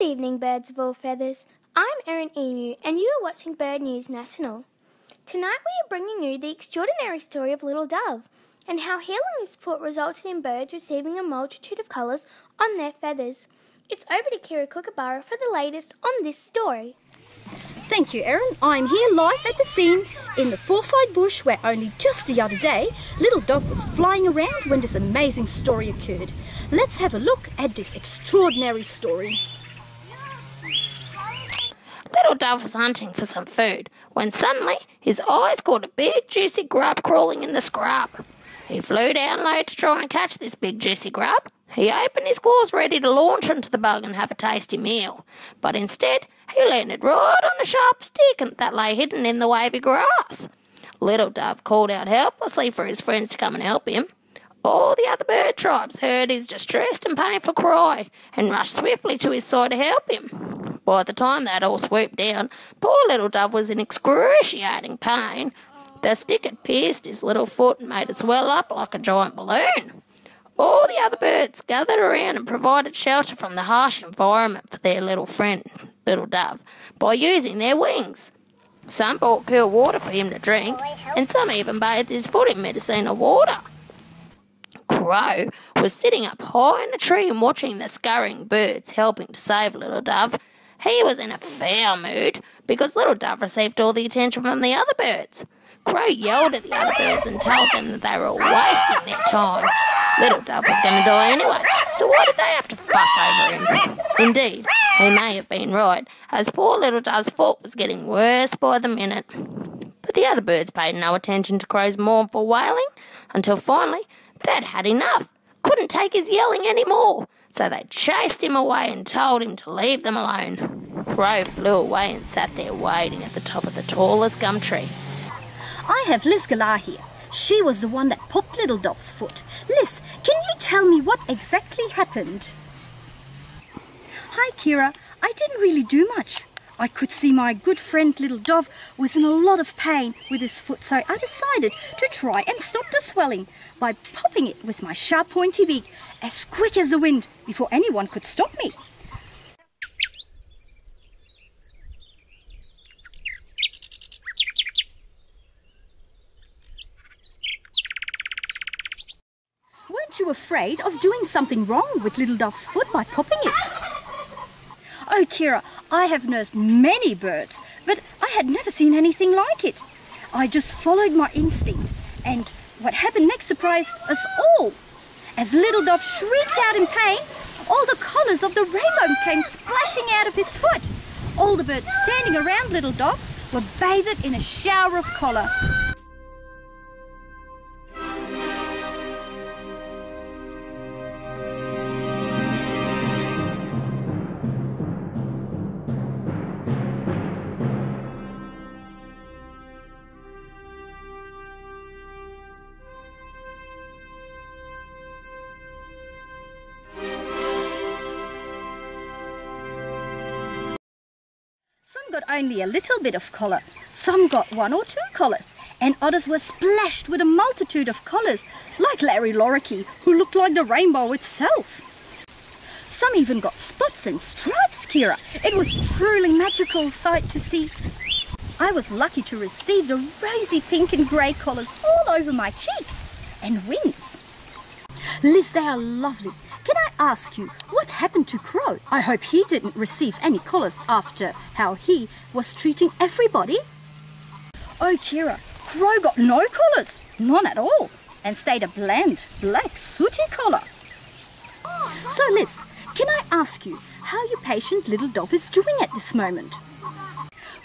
evening, birds of all feathers. I'm Erin Emu, and you are watching Bird News National. Tonight we are bringing you the extraordinary story of Little Dove, and how healing his foot resulted in birds receiving a multitude of colours on their feathers. It's over to Kira Kookaburra for the latest on this story. Thank you, Erin. I'm here live at the scene in the Forsyth bush where only just the other day Little Dove was flying around when this amazing story occurred. Let's have a look at this extraordinary story. Little Dove was hunting for some food when suddenly his eyes caught a big juicy grub crawling in the scrub. He flew down low to try and catch this big juicy grub. He opened his claws ready to launch into the bug and have a tasty meal, but instead he landed right on a sharp stick that lay hidden in the wavy grass. Little Dove called out helplessly for his friends to come and help him. All the other bird tribes heard his distressed and painful cry and rushed swiftly to his side to help him. By the time they'd all swooped down, poor Little Dove was in excruciating pain. The stick had pierced his little foot and made it swell up like a giant balloon. All the other birds gathered around and provided shelter from the harsh environment for their little friend, Little Dove, by using their wings. Some brought pure water for him to drink, and some even bathed his foot in medicinal water. Crow was sitting up high in a tree and watching the scurrying birds helping to save Little Dove. He was in a foul mood because Little Dove received all the attention from the other birds. Crow yelled at the other birds and told them that they were wasting their time. Little Dove was going to die anyway, so why did they have to fuss over him? Indeed, he may have been right, as poor Little Dove's foot was getting worse by the minute. But the other birds paid no attention to Crow's mournful wailing, until finally they'd had enough, couldn't take his yelling any more, so they chased him away and told him to leave them alone. Crow flew away and sat there waiting at the top of the tallest gum tree. I have Liz Galah here. She was the one that popped Little Dove's foot. Liz, can you tell me what exactly happened? Hi, Kira. I didn't really do much. I could see my good friend Little Dove was in a lot of pain with his foot, so I decided to try and stop the swelling by popping it with my sharp pointy beak as quick as the wind before anyone could stop me. Weren't you afraid of doing something wrong with Little Dove's foot by popping it? Oh, Kira, I have nursed many birds, but I had never seen anything like it. I just followed my instinct, and what happened next surprised us all. As Little Dove shrieked out in pain, all the colours of the rainbow came splashing out of his foot. All the birds standing around Little Dove were bathed in a shower of colour. Some got only a little bit of colour, some got 1 or 2 colours, and others were splashed with a multitude of colours, like Larry Lorikeet, who looked like the rainbow itself. Some even got spots and stripes, Kira. It was truly a magical sight to see. I was lucky to receive the rosy pink and grey colours all over my cheeks and wings. Liz, they are lovely. Can I ask you, what happened to Crow? I hope he didn't receive any colours after how he was treating everybody. Oh, Kira, Crow got no colours, none at all, and stayed a bland, black, sooty colour. So, Liz, can I ask you how your patient Little Dove is doing at this moment?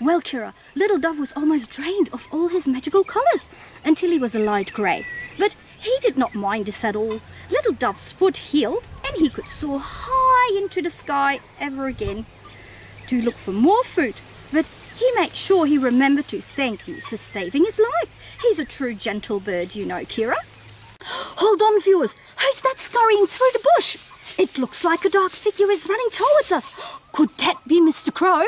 Well, Kira, Little Dove was almost drained of all his magical colours until he was a light grey, but he did not mind this at all. Little Dove's foot healed and he could soar high into the sky ever again to look for more food. But he made sure he remembered to thank me for saving his life. He's a true gentle bird, you know, Kira. Hold on, viewers. Who's that scurrying through the bush? It looks like a dark figure is running towards us. Could that be Mr. Crow?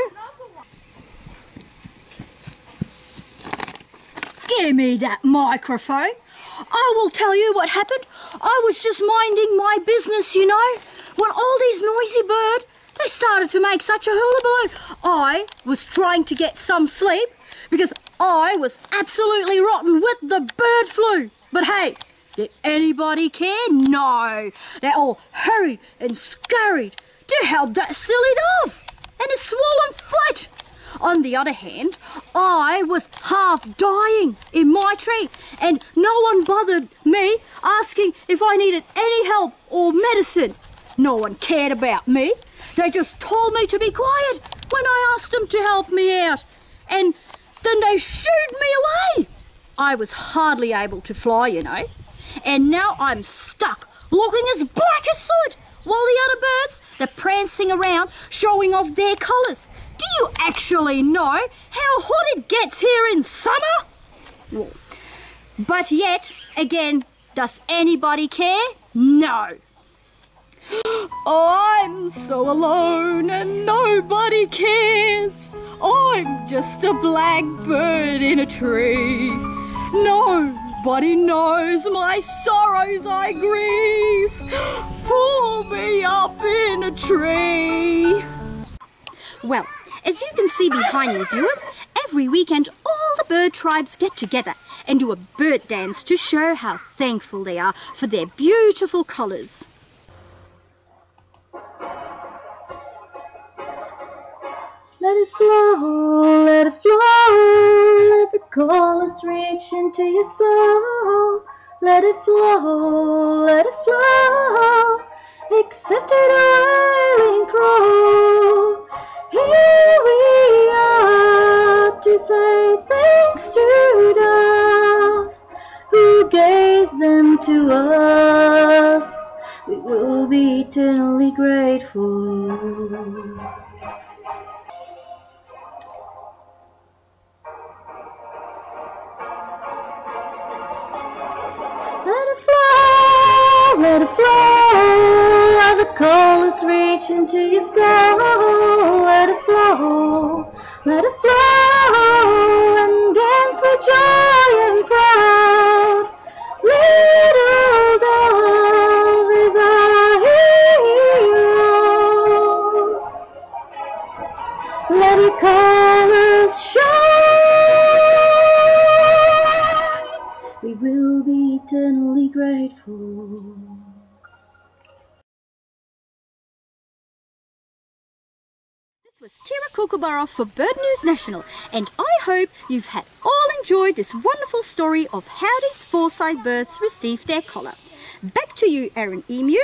Give me that microphone. I will tell you what happened. I was just minding my business, you know, when all these noisy birds they started to make such a hullabaloo. I was trying to get some sleep because I was absolutely rotten with the bird flu. But hey, did anybody care? No. They all hurried and scurried to help that silly dove and his swollen foot. On the other hand, I was half dying in my tree and no one bothered me asking if I needed any help or medicine. No one cared about me. They just told me to be quiet when I asked them to help me out. And then they shooed me away. I was hardly able to fly, you know. And now I'm stuck, looking as black as soot, while the other birds, they're prancing around, showing off their colours. Do you actually know how hot it gets here in summer? Well, but yet, again, does anybody care? No. I'm so alone and nobody cares. I'm just a blackbird in a tree. Nobody knows my sorrows I grieve. Pull me up in a tree. Well, as you can see behind me, viewers, every weekend all the bird tribes get together and do a bird dance to show how thankful they are for their beautiful colours. Let it flow, let it flow, let the colours reach into your soul. Let it flow, accept it all and grow. Here we are to say thanks to Dove, who gave them to us. We will be eternally grateful. Let it flow, let the colours reach into your soul. Let it flow, and dance for joy and pride. Little Dove is our hero. Let your colours shine. We will be eternally grateful. This was Kira Kookaburra for Bird News National, and I hope you've all enjoyed this wonderful story of how these foresight birds received their collar. Back to you, Erin Emu.